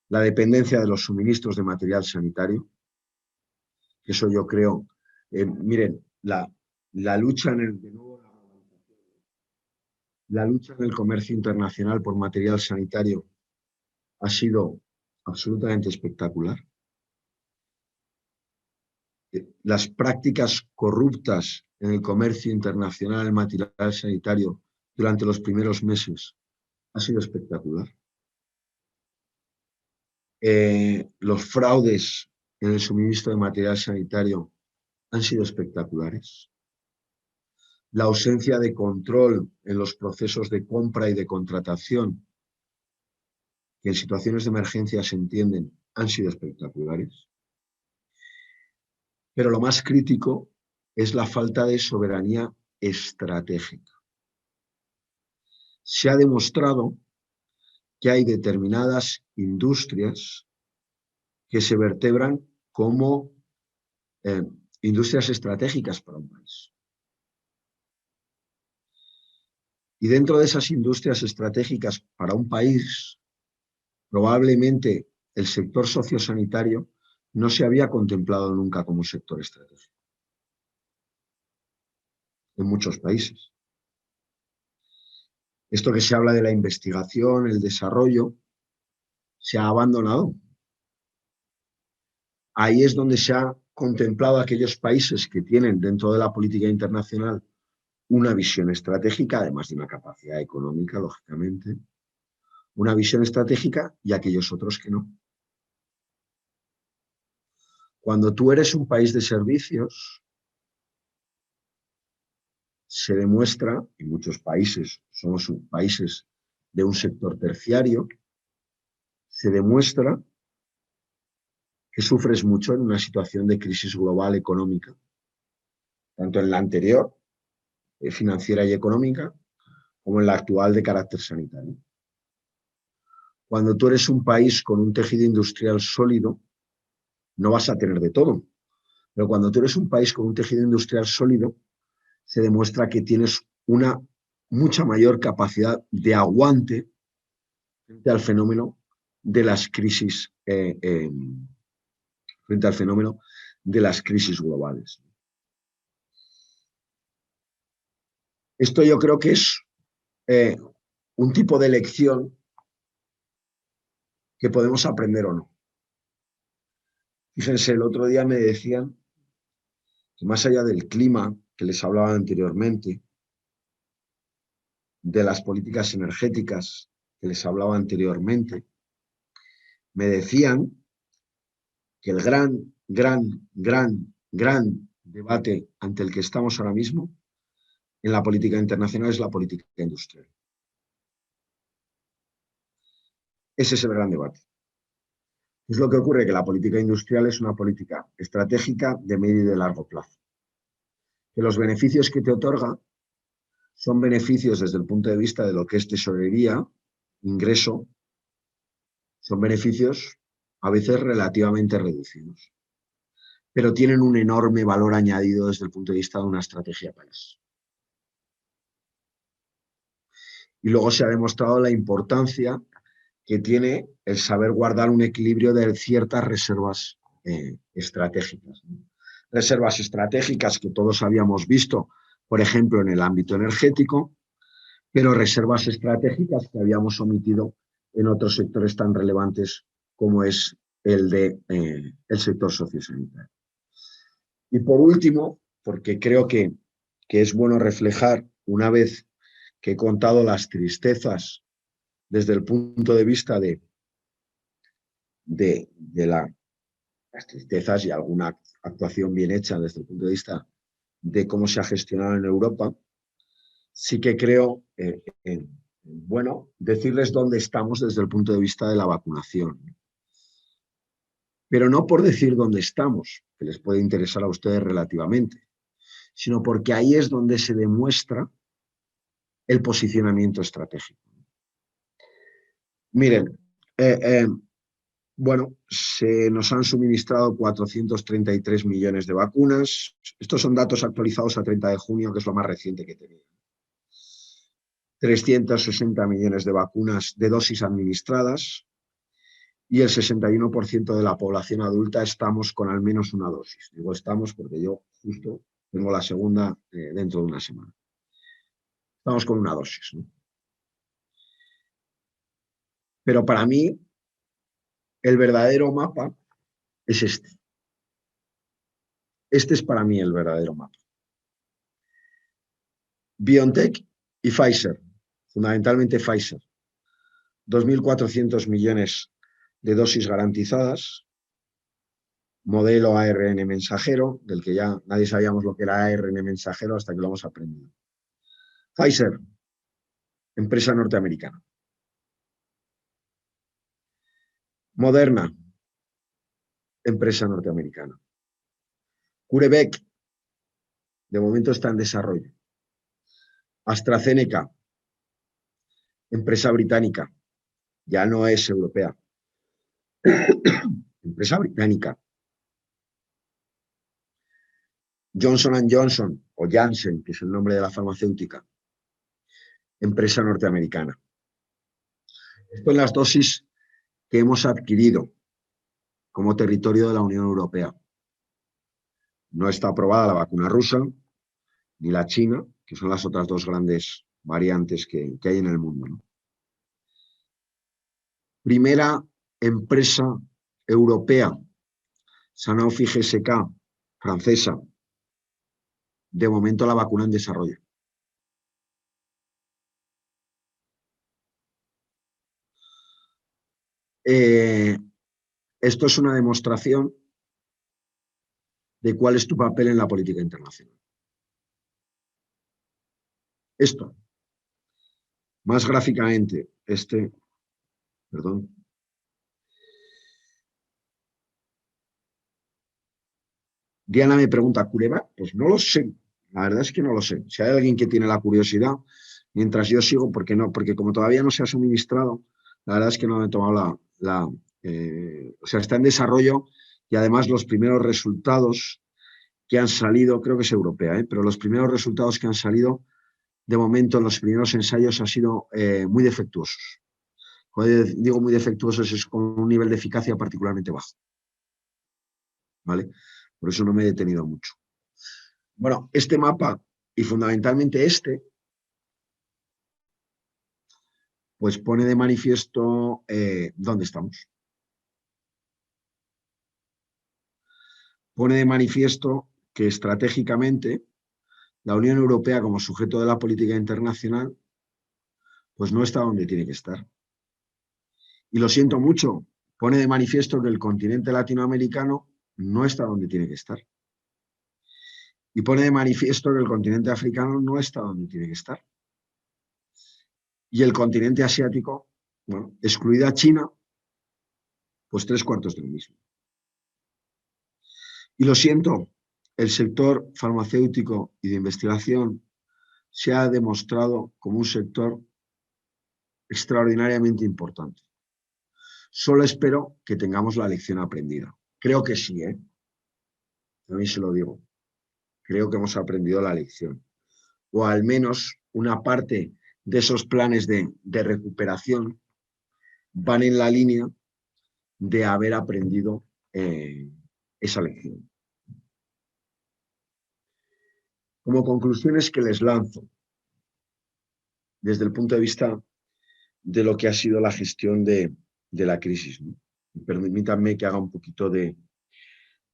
la dependencia de los suministros de material sanitario. Eso yo creo, miren, la lucha en la lucha en el comercio internacional por material sanitario ha sido absolutamente espectacular. Las prácticas corruptas en el comercio internacional en material sanitario durante los primeros meses ha sido espectacular. Los fraudes en el suministro de material sanitario han sido espectaculares. La ausencia de control en los procesos de compra y de contratación, que en situaciones de emergencia se entienden, han sido espectaculares. Pero lo más crítico es la falta de soberanía estratégica. Se ha demostrado que hay determinadas industrias que se vertebran como industrias estratégicas para un país. Y dentro de esas industrias estratégicas para un país, probablemente el sector sociosanitario no se había contemplado nunca como sector estratégico en muchos países. Esto que se habla de la investigación, el desarrollo, se ha abandonado. Ahí es donde se ha contemplado aquellos países que tienen dentro de la política internacional una visión estratégica, además de una capacidad económica, lógicamente, una visión estratégica y aquellos otros que no. Cuando tú eres un país de servicios, se demuestra, en muchos países somos países de un sector terciario, se demuestra que sufres mucho en una situación de crisis global económica, tanto en la anterior, financiera y económica, como en la actual de carácter sanitario. Cuando tú eres un país con un tejido industrial sólido, no vas a tener de todo. Pero cuando tú eres un país con un tejido industrial sólido, se demuestra que tienes una mucha mayor capacidad de aguante frente al fenómeno de las crisis, frente al fenómeno de las crisis globales. Esto yo creo que es un tipo de lección que podemos aprender o no. Fíjense, el otro día me decían que más allá del clima que les hablaba anteriormente, de las políticas energéticas que les hablaba anteriormente, me decían que el gran debate ante el que estamos ahora mismo en la política internacional es la política industrial. Ese es el gran debate. Es lo que ocurre, que la política industrial es una política estratégica de medio y de largo plazo. Que los beneficios que te otorga son beneficios desde el punto de vista de lo que es tesorería, ingreso, son beneficios a veces relativamente reducidos, pero tienen un enorme valor añadido desde el punto de vista de una estrategia país. Y luego se ha demostrado la importancia que tiene el saber guardar un equilibrio de ciertas reservas estratégicas. Reservas estratégicas que todos habíamos visto, por ejemplo, en el ámbito energético, pero reservas estratégicas que habíamos omitido en otros sectores tan relevantes como es el sector sociosanitario. Y por último, porque creo que es bueno reflejar, una vez que he contado las tristezas desde el punto de vista de las tristezas y alguna actuación bien hecha desde el punto de vista de cómo se ha gestionado en Europa, sí que creo, bueno, decirles dónde estamos desde el punto de vista de la vacunación. Pero no por decir dónde estamos, que les puede interesar a ustedes relativamente, sino porque ahí es donde se demuestra el posicionamiento estratégico. Miren, bueno, se nos han suministrado 433 millones de vacunas. Estos son datos actualizados a 30 de junio, que es lo más reciente que tenía. 360 millones de vacunas de dosis administradas y el 61% de la población adulta estamos con al menos una dosis. Digo estamos porque yo justo tengo la segunda dentro de una semana. Estamos con una dosis, ¿no? Pero para mí, el verdadero mapa es este. Este es para mí el verdadero mapa. BioNTech y Pfizer, fundamentalmente Pfizer. 2.400 millones de dosis garantizadas, modelo ARN mensajero, del que ya nadie sabíamos lo que era ARN mensajero hasta que lo hemos aprendido. Pfizer, empresa norteamericana. Moderna, empresa norteamericana. CureVac, de momento está en desarrollo. AstraZeneca, empresa británica, ya no es europea. Empresa británica. Johnson & Johnson, o Janssen, que es el nombre de la farmacéutica, empresa norteamericana. Estas son las dosis que hemos adquirido como territorio de la Unión Europea. No está aprobada la vacuna rusa ni la china, que son las otras dos grandes variantes que hay en el mundo, ¿no? Primera empresa europea, Sanofi GSK, francesa, de momento la vacuna en desarrollo. Esto es una demostración de cuál es tu papel en la política internacional. Esto, más gráficamente, perdón. Diana me pregunta, ¿CureVac? Pues no lo sé, la verdad es que no lo sé. Si hay alguien que tiene la curiosidad, mientras yo sigo, ¿por qué no? Porque como todavía no se ha suministrado, la verdad es que no me he tomado o sea, está en desarrollo y además los primeros resultados que han salido, creo que es europea, pero los primeros resultados que han salido, de momento, en los primeros ensayos, han sido muy defectuosos. Cuando digo muy defectuosos, es con un nivel de eficacia particularmente bajo. ¿Vale? Por eso no me he detenido mucho. Bueno, este mapa, y fundamentalmente pues pone de manifiesto dónde estamos. Pone de manifiesto que estratégicamente la Unión Europea, como sujeto de la política internacional, pues no está donde tiene que estar. Y lo siento mucho, pone de manifiesto que el continente latinoamericano no está donde tiene que estar. Y pone de manifiesto que el continente africano no está donde tiene que estar. Y el continente asiático, bueno, excluida China, pues 3/4 de lo mismo. Y lo siento, el sector farmacéutico y de investigación se ha demostrado como un sector extraordinariamente importante. Solo espero que tengamos la lección aprendida. Creo que sí, también se lo digo. Creo que hemos aprendido la lección. O al menos una parte de esos planes de recuperación van en la línea de haber aprendido esa lección. Como conclusiones que les lanzo, desde el punto de vista de lo que ha sido la gestión de la crisis, ¿no? Permítanme que haga un poquito de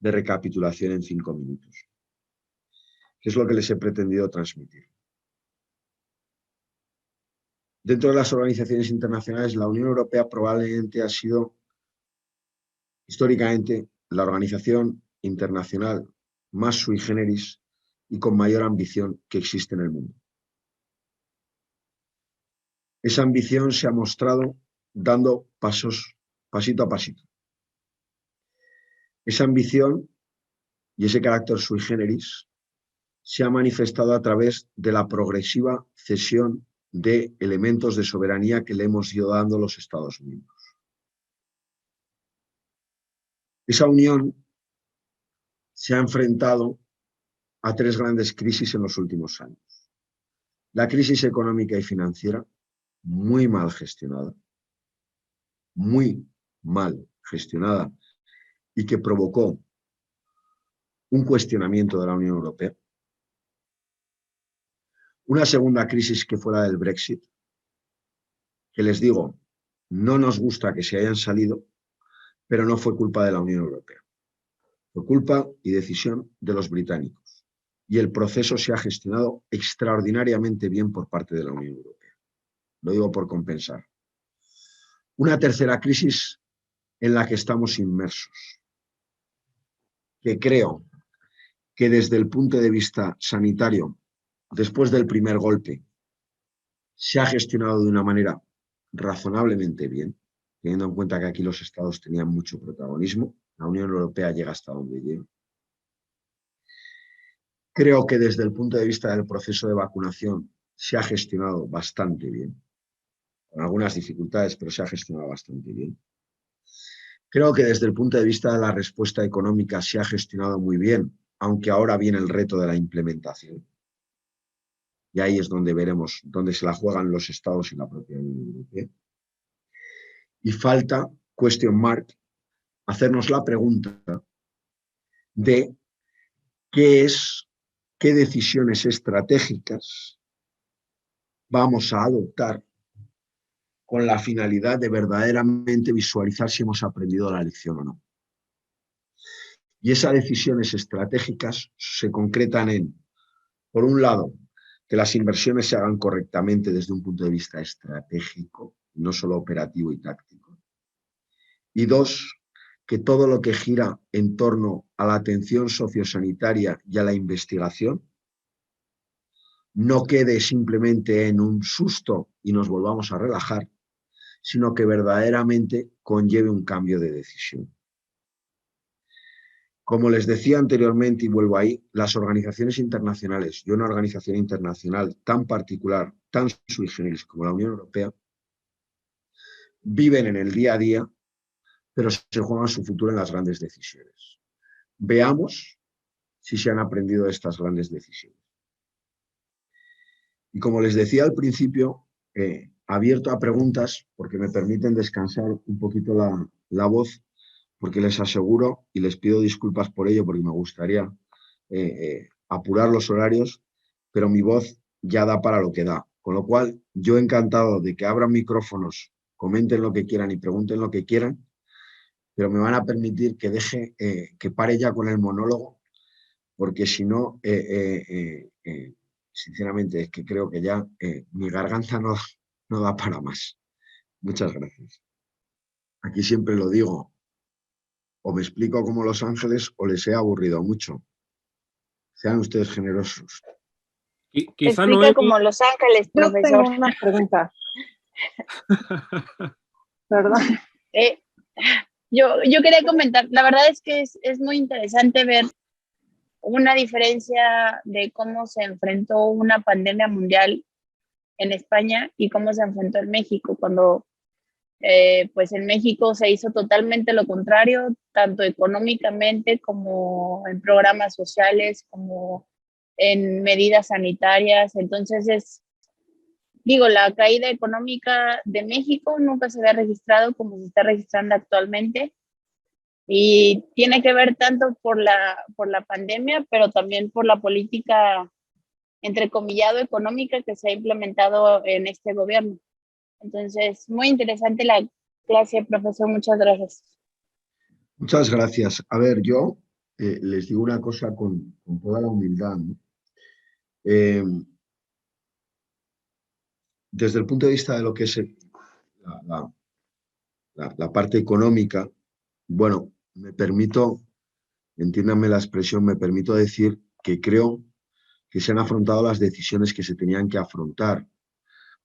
recapitulación en 5 minutos. ¿Qué es lo que les he pretendido transmitir? Dentro de las organizaciones internacionales, la Unión Europea probablemente ha sido históricamente la organización internacional más sui generis y con mayor ambición que existe en el mundo. Esa ambición se ha mostrado dando pasos, pasito a pasito. Esa ambición y ese carácter sui generis se ha manifestado a través de la progresiva cesión de elementos de soberanía que le hemos ido dando los Estados miembros. Esa unión se ha enfrentado a 3 grandes crisis en los últimos años. La crisis económica y financiera, muy mal gestionada, muy mal gestionada y que provocó un cuestionamiento de la Unión Europea. Una segunda crisis que fue la del Brexit, que les digo, no nos gusta que se hayan salido, pero no fue culpa de la Unión Europea. Fue culpa y decisión de los británicos. Y el proceso se ha gestionado extraordinariamente bien por parte de la Unión Europea. Lo digo por compensar. Una tercera crisis en la que estamos inmersos, que creo que desde el punto de vista sanitario, después del primer golpe, se ha gestionado de una manera razonablemente bien, teniendo en cuenta que aquí los estados tenían mucho protagonismo. La Unión Europea llega hasta donde llega. Creo que desde el punto de vista del proceso de vacunación se ha gestionado bastante bien, con algunas dificultades, pero se ha gestionado bastante bien. Creo que desde el punto de vista de la respuesta económica se ha gestionado muy bien, aunque ahora viene el reto de la implementación. Y ahí es donde veremos, dónde se la juegan los estados y la propia Unión Europea. Y falta, question mark, hacernos la pregunta de qué decisiones estratégicas vamos a adoptar con la finalidad de verdaderamente visualizar si hemos aprendido la lección o no. Y esas decisiones estratégicas se concretan en, por un lado, que las inversiones se hagan correctamente desde un punto de vista estratégico, no solo operativo y táctico. Y dos, que todo lo que gira en torno a la atención sociosanitaria y a la investigación no quede simplemente en un susto y nos volvamos a relajar, sino que verdaderamente conlleve un cambio de decisión. Como les decía anteriormente, y vuelvo ahí, las organizaciones internacionales y una organización internacional tan particular, tan sui generis como la Unión Europea, viven en el día a día, pero se juegan su futuro en las grandes decisiones. Veamos si se han aprendido de estas grandes decisiones. Y como les decía al principio, abierto a preguntas, porque me permiten descansar un poquito la voz, porque les aseguro, y les pido disculpas por ello, porque me gustaría apurar los horarios, pero mi voz ya da para lo que da. Con lo cual, yo encantado de que abran micrófonos, comenten lo que quieran y pregunten lo que quieran, pero me van a permitir que deje, que pare ya con el monólogo, porque si no, sinceramente, es que creo que ya mi garganta no da para más. Muchas gracias. Aquí siempre lo digo, o me explico como Los Ángeles o les he aburrido mucho. Sean ustedes generosos. Quizá Explica Noemi... como Los Ángeles, Yo profesor. tengo una pregunta. ¿Verdad? Yo quería comentar, la verdad es que es muy interesante ver una diferencia de cómo se enfrentó una pandemia mundial en España y cómo se enfrentó en México, cuando pues en México se hizo totalmente lo contrario, tanto económicamente como en programas sociales, como en medidas sanitarias. Entonces digo, la caída económica de México nunca se había registrado como se está registrando actualmente. Y tiene que ver tanto por la pandemia, pero también por la política, entrecomillado, económica que se ha implementado en este gobierno. Entonces, muy interesante la clase, profesor. Muchas gracias. Muchas gracias. A ver, yo les digo una cosa con toda la humildad, ¿no? Desde el punto de vista de lo que es la parte económica, bueno, me permito, entiéndanme la expresión, me permito decir que creo que se han afrontado las decisiones que se tenían que afrontar.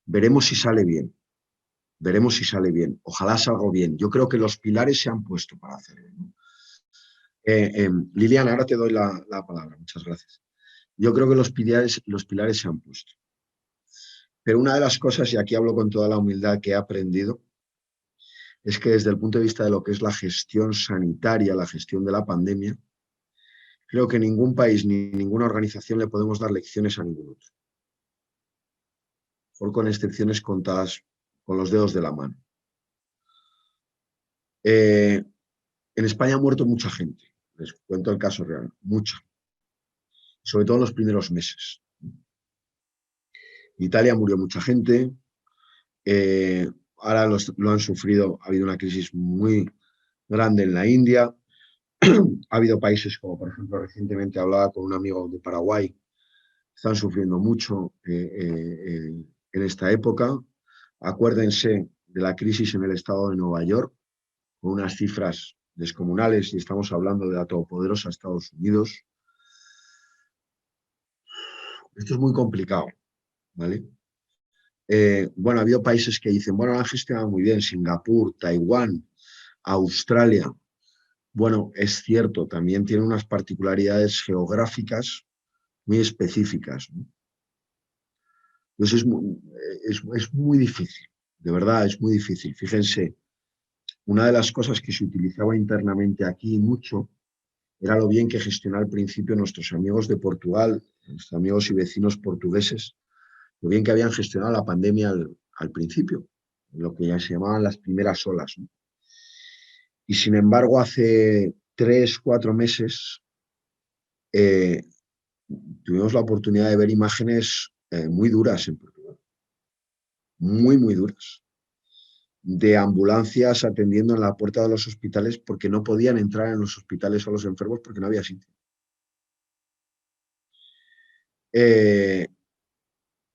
Veremos si sale bien. Veremos si sale bien. Ojalá salga bien. Yo creo que los pilares se han puesto para hacerlo, ¿no? Liliana, ahora te doy la palabra. Muchas gracias. Yo creo que los pilares se han puesto. Pero una de las cosas, y aquí hablo con toda la humildad que he aprendido, es que desde el punto de vista de lo que es la gestión sanitaria, la gestión de la pandemia, creo que ningún país ni ninguna organización le podemos dar lecciones a ningún otro. Por con excepciones contadas con los dedos de la mano. En España ha muerto mucha gente. Les cuento el caso real. Mucha. Sobre todo en los primeros meses. En Italia murió mucha gente. Ahora lo han sufrido. Ha habido una crisis muy grande en la India. Ha habido países como, por ejemplo, recientemente hablaba con un amigo de Paraguay. Están sufriendo mucho en esta época. Acuérdense de la crisis en el estado de Nueva York, con unas cifras descomunales, y estamos hablando de la todopoderosa Estados Unidos. Esto es muy complicado, ¿vale? Bueno, ha habido países que dicen, bueno, la han gestionado muy bien, Singapur, Taiwán, Australia. Bueno, es cierto, también tiene unas particularidades geográficas muy específicas, ¿no? Entonces es muy difícil, de verdad es muy difícil. Fíjense, una de las cosas que se utilizaba internamente aquí mucho era lo bien que gestionaba al principio nuestros amigos de Portugal, nuestros amigos y vecinos portugueses, lo bien que habían gestionado la pandemia al principio, lo que ya se llamaban las primeras olas, ¿no? Y sin embargo, hace 3, 4 meses eh, tuvimos la oportunidad de ver imágenes muy duras en Portugal, muy, muy duras, de ambulancias atendiendo en la puerta de los hospitales porque no podían entrar en los hospitales a los enfermos porque no había sitio.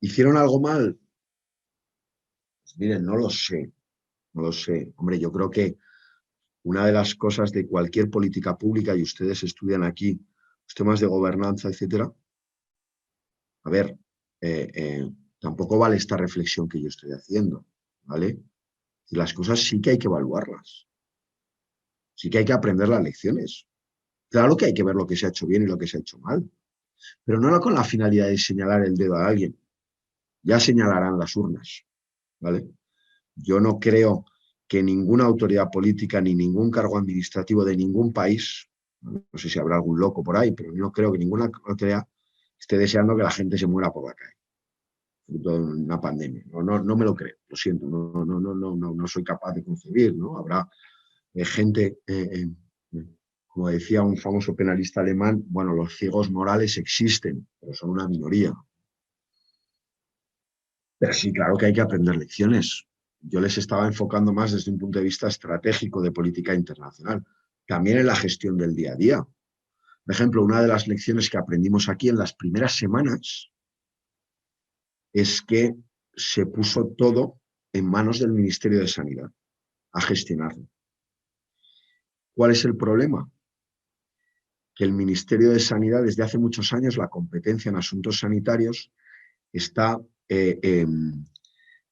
¿Hicieron algo mal? Pues miren, no lo sé, no lo sé. Hombre, yo creo que una de las cosas de cualquier política pública, y ustedes estudian aquí los temas de gobernanza, etcétera, a ver, tampoco vale esta reflexión que yo estoy haciendo, ¿vale? Y las cosas sí que hay que evaluarlas, sí que hay que aprender las lecciones. Claro que hay que ver lo que se ha hecho bien y lo que se ha hecho mal, pero no con la finalidad de señalar el dedo a alguien. Ya señalarán las urnas, ¿vale? Yo no creo que ninguna autoridad política ni ningún cargo administrativo de ningún país, no sé si habrá algún loco por ahí, pero yo no creo que ninguna autoridad esté deseando que la gente se muera por la calle, fruto de una pandemia. No me lo creo, lo siento, no soy capaz de concebir, ¿no? Habrá gente, como decía un famoso penalista alemán, bueno, los ciegos morales existen, pero son una minoría. Pero sí, claro que hay que aprender lecciones. Yo les estaba enfocando más desde un punto de vista estratégico de política internacional, también en la gestión del día a día. Por ejemplo, una de las lecciones que aprendimos aquí en las primeras semanas es que se puso todo en manos del Ministerio de Sanidad, a gestionarlo. ¿Cuál es el problema? Que el Ministerio de Sanidad, desde hace muchos años, la competencia en asuntos sanitarios está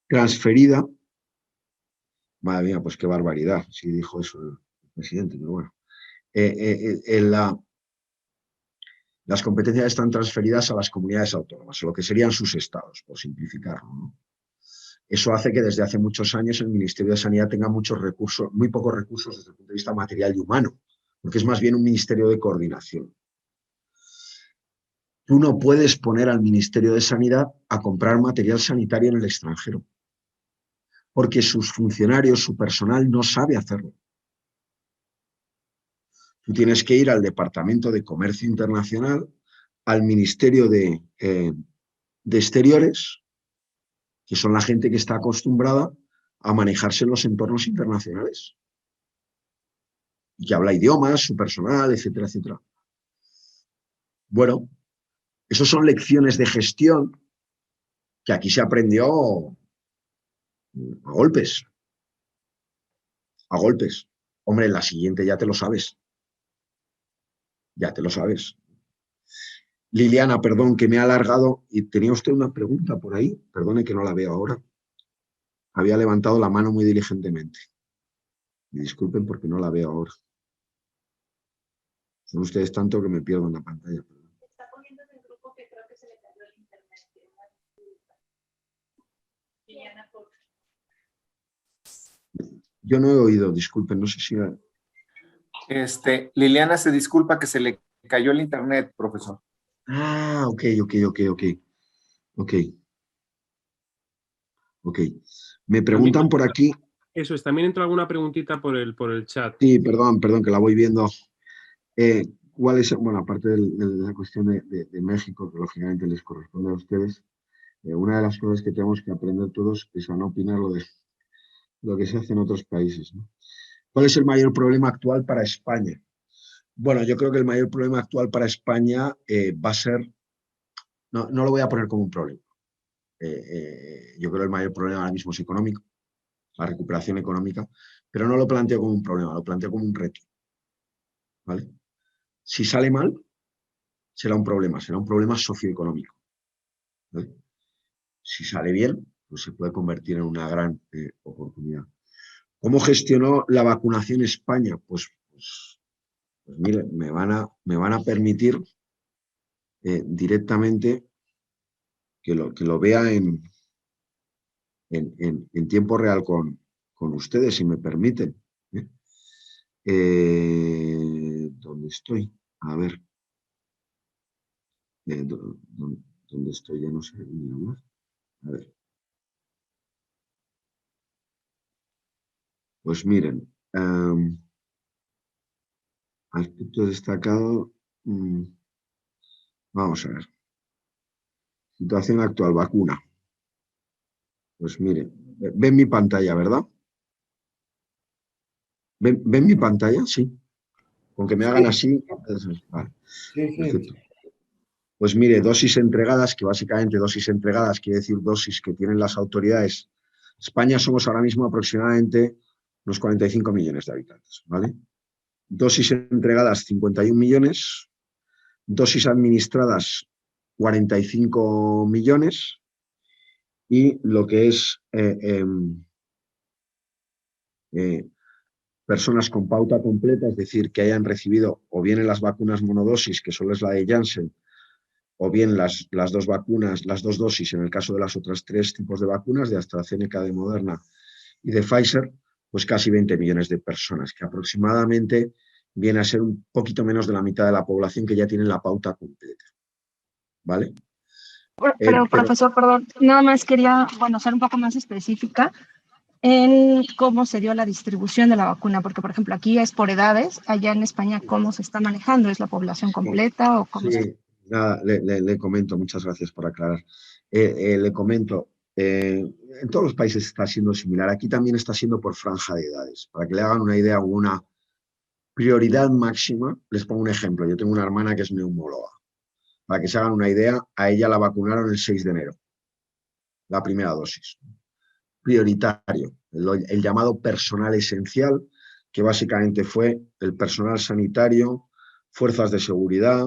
transferida. Madre mía, pues qué barbaridad, si dijo eso el presidente, pero bueno. Las competencias están transferidas a las comunidades autónomas, a lo que serían sus estados, por simplificarlo, ¿no? Eso hace que desde hace muchos años el Ministerio de Sanidad tenga muchos recursos, muy pocos recursos desde el punto de vista material y humano, porque es más bien un ministerio de coordinación. Tú no puedes poner al Ministerio de Sanidad a comprar material sanitario en el extranjero, porque sus funcionarios, su personal no sabe hacerlo. Tú tienes que ir al Departamento de Comercio Internacional, al Ministerio de Exteriores, que son la gente que está acostumbrada a manejarse en los entornos internacionales y que habla idiomas, su personal, etcétera, etcétera. Bueno, esas son lecciones de gestión que aquí se aprendió a golpes, a golpes. Hombre, en la siguiente ya te lo sabes, ya te lo sabes. Liliana, perdón, que me ha alargado y tenía usted una pregunta por ahí, perdone que no la veo ahora. Había levantado la mano muy diligentemente. Me disculpen porque no la veo ahora. Son ustedes tanto que me pierdo en la pantalla. Se está poniendo en el grupo que creo que se le cayó el internet. Liliana, por... Yo no he oído, disculpen, no sé si... Liliana se disculpa que se le cayó el internet, profesor. Ah, ok. Me preguntan por aquí, Eso es, también entró alguna preguntita por el chat. Sí, perdón, que la voy viendo. ¿Cuál es, bueno, aparte de la cuestión de México, que lógicamente les corresponde a ustedes, una de las cosas que tenemos que aprender todos es a no opinar lo que se hace en otros países, ¿no? ¿Cuál es el mayor problema actual para España? Bueno, yo creo que el mayor problema actual para España va a ser, no lo voy a poner como un problema. Yo creo que el mayor problema ahora mismo es económico, la recuperación económica, pero no lo planteo como un problema, lo planteo como un reto, ¿vale? Si sale mal, será un problema socioeconómico, ¿vale? Si sale bien, pues se puede convertir en una gran oportunidad. ¿Cómo gestionó la vacunación España? Pues mire, me van a permitir directamente que lo vea en tiempo real con ustedes, si me permiten. ¿Dónde estoy? A ver. ¿Dónde estoy? Ya no sé ni hablar. A ver. Pues miren, aspecto destacado. Vamos a ver. Situación actual, vacuna. Pues miren, ven mi pantalla, ¿verdad? ¿Ven mi pantalla? Sí. Con que me hagan así. Vale. Sí, Perfecto. Pues mire, dosis entregadas, que básicamente dosis entregadas quiere decir dosis que tienen las autoridades. España somos ahora mismo aproximadamente unos 45 millones de habitantes, ¿vale? Dosis entregadas 51 millones, dosis administradas 45 millones y lo que es personas con pauta completa, es decir, que hayan recibido o bien en las vacunas monodosis, que solo es la de Janssen, o bien las dos vacunas, las dos dosis, en el caso de las otras tres tipos de vacunas, de AstraZeneca, de Moderna y de Pfizer, pues casi 20 millones de personas, que aproximadamente viene a ser un poquito menos de la mitad de la población que ya tienen la pauta completa. ¿Vale? Pero, profesor, perdón, nada más quería, bueno, ser un poco más específica en cómo se dio la distribución de la vacuna, porque, por ejemplo, aquí es por edades, allá en España, ¿cómo se está manejando? ¿Es la población completa o cómo sí, nada, le comento, muchas gracias por aclarar. Le comento, en todos los países está siendo similar, aquí también está siendo por franja de edades. Para que le hagan una idea, una prioridad máxima, les pongo un ejemplo, yo tengo una hermana que es neumóloga. Para que se hagan una idea, a ella la vacunaron el 6 de enero, la primera dosis. Prioritario, el llamado personal esencial, que básicamente fue el personal sanitario, fuerzas de seguridad,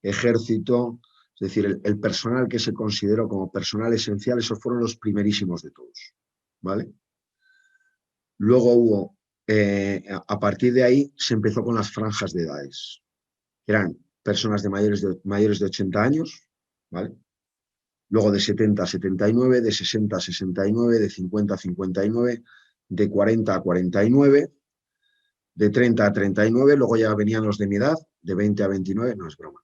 ejército, es decir, el personal que se consideró como personal esencial, esos fueron los primerísimos de todos, ¿vale? Luego hubo, a partir de ahí, se empezó con las franjas de edades. Eran personas de mayores de 80 años, ¿vale? Luego de 70 a 79, de 60 a 69, de 50 a 59, de 40 a 49, de 30 a 39, luego ya venían los de mi edad, de 20 a 29, no es broma,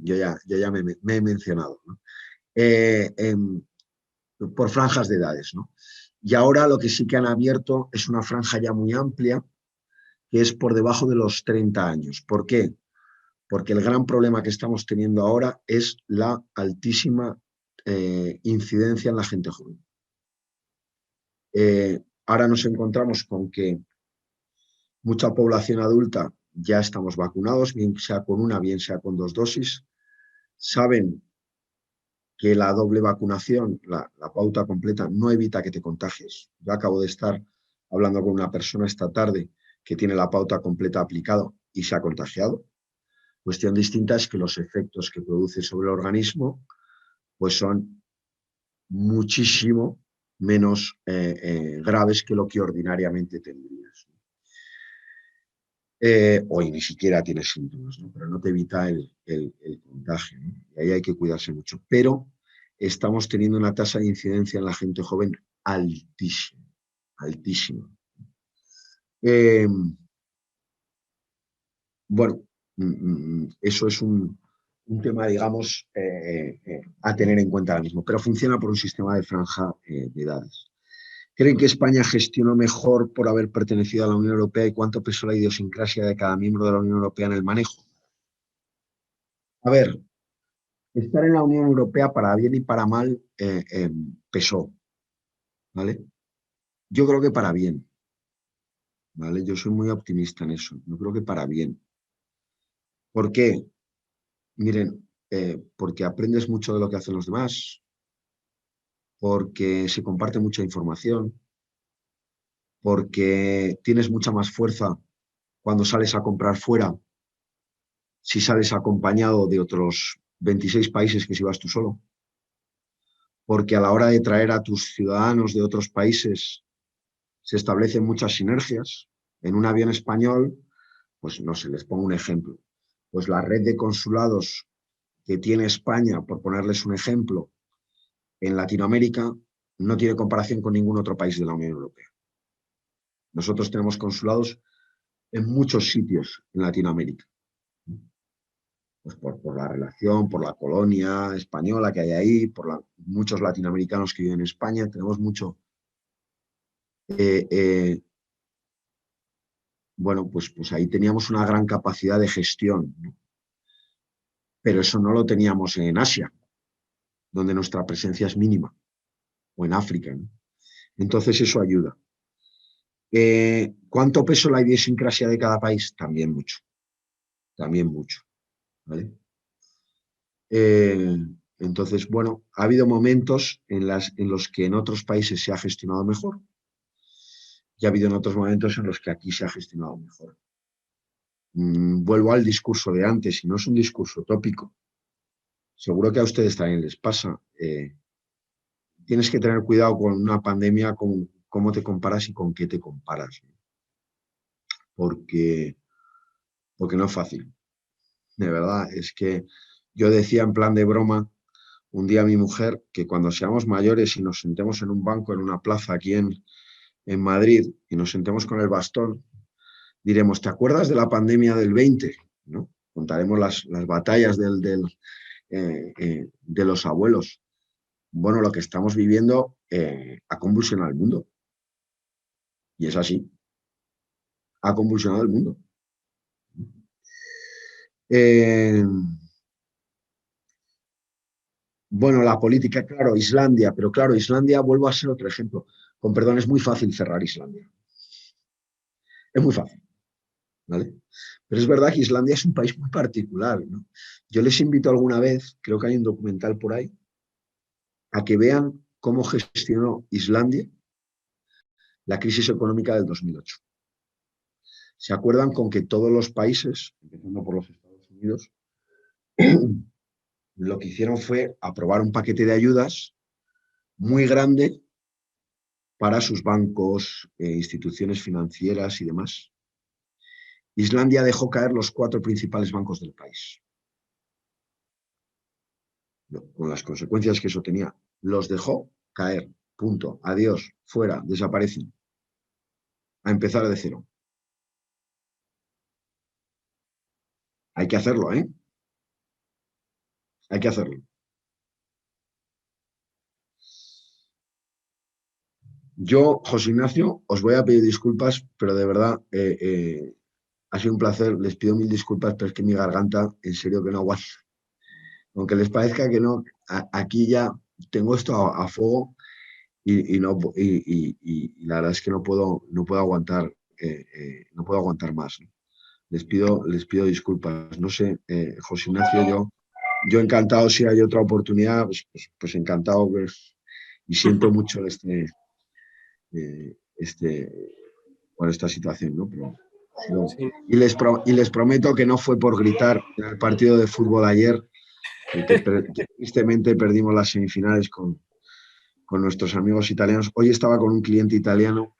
yo ya me he mencionado, ¿no? Por franjas de edades, ¿no? Y ahora lo que sí que han abierto es una franja ya muy amplia, que es por debajo de los 30 años. ¿Por qué? Porque el gran problema que estamos teniendo ahora es la altísima incidencia en la gente joven. Ahora nos encontramos con que mucha población adulta ya estamos vacunados, bien sea con una, bien sea con dos dosis. Saben que la doble vacunación, la pauta completa, no evita que te contagies. Yo acabo de estar hablando con una persona esta tarde que tiene la pauta completa aplicado y se ha contagiado. Cuestión distinta es que los efectos que produce sobre el organismo pues son muchísimo menos graves que lo que ordinariamente tendrías. O ni siquiera tienes síntomas, ¿no? Pero no te evita el contagio, ¿no? Y ahí hay que cuidarse mucho. Pero estamos teniendo una tasa de incidencia en la gente joven altísima, altísima. Bueno, eso es un tema, digamos, a tener en cuenta ahora mismo, pero funciona por un sistema de franja de edades. ¿Creen que España gestionó mejor por haber pertenecido a la Unión Europea y cuánto pesó la idiosincrasia de cada miembro de la Unión Europea en el manejo? A ver, estar en la Unión Europea para bien y para mal pesó, ¿vale? Yo creo que para bien, ¿vale? Yo soy muy optimista en eso. Yo creo que para bien. ¿Por qué? Miren, porque aprendes mucho de lo que hacen los demás, porque se comparte mucha información, porque tienes mucha más fuerza cuando sales a comprar fuera, si sales acompañado de otros 26 países que si vas tú solo, porque a la hora de traer a tus ciudadanos de otros países se establecen muchas sinergias. En un avión español, pues no sé, les pongo un ejemplo, pues la red de consulados que tiene España, por ponerles un ejemplo, en Latinoamérica, no tiene comparación con ningún otro país de la Unión Europea. Nosotros tenemos consulados en muchos sitios en Latinoamérica. Pues por la relación, por la colonia española que hay ahí, por muchos latinoamericanos que viven en España, tenemos mucho. Bueno, pues ahí teníamos una gran capacidad de gestión, ¿no? Pero eso no lo teníamos en Asia, donde nuestra presencia es mínima, o en África, ¿no? Entonces eso ayuda. ¿Cuánto peso la idiosincrasia de cada país? También mucho, ¿vale? Entonces, bueno, ha habido momentos en los que en otros países se ha gestionado mejor y ha habido en otros momentos en los que aquí se ha gestionado mejor. Vuelvo al discurso de antes, y no es un discurso tópico. Seguro que a ustedes también les pasa. Tienes que tener cuidado con una pandemia, con cómo te comparas y con qué te comparas, ¿no? Porque no es fácil. De verdad, es que yo decía en plan de broma un día a mi mujer que cuando seamos mayores y nos sentemos en un banco, en una plaza aquí en Madrid, y nos sentemos con el bastón, diremos, ¿te acuerdas de la pandemia del 20? ¿No? Contaremos las batallas de los abuelos. Bueno, lo que estamos viviendo ha convulsionado el mundo. Y es así. Ha convulsionado el mundo. Bueno, la política, claro, Islandia, pero claro, Islandia, vuelvo a ser otro ejemplo. Con perdón, es muy fácil cerrar Islandia. Es muy fácil, ¿vale? Pero es verdad que Islandia es un país muy particular, ¿no? Yo les invito alguna vez, creo que hay un documental por ahí, a que vean cómo gestionó Islandia la crisis económica del 2008. ¿Se acuerdan con que todos los países, empezando por los Estados Unidos, lo que hicieron fue aprobar un paquete de ayudas muy grande para sus bancos, instituciones financieras y demás? Islandia dejó caer los 4 principales bancos del país, con las consecuencias que eso tenía. Los dejó caer, punto, adiós, fuera, desaparecen. A empezar de cero. Hay que hacerlo, ¿eh? Hay que hacerlo. Yo, José Ignacio, os voy a pedir disculpas, pero de verdad ha sido un placer. Les pido 1000 disculpas, pero es que mi garganta, en serio que no aguanta. Aunque les parezca que no, aquí ya tengo esto a fuego y la verdad es que no puedo aguantar, no puedo aguantar más, ¿no? Les pido disculpas. No sé, José Ignacio, yo encantado si hay otra oportunidad, pues encantado, pues, y siento mucho por esta situación, ¿no? Pero, no. Sí. Y les prometo que no fue por gritar en el partido de fútbol ayer, que tristemente perdimos las semifinales con nuestros amigos italianos. Hoy estaba con un cliente italiano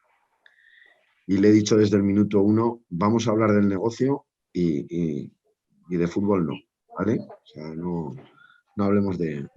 y le he dicho desde el minuto 1, vamos a hablar del negocio y de fútbol no, ¿vale? O sea, no hablemos de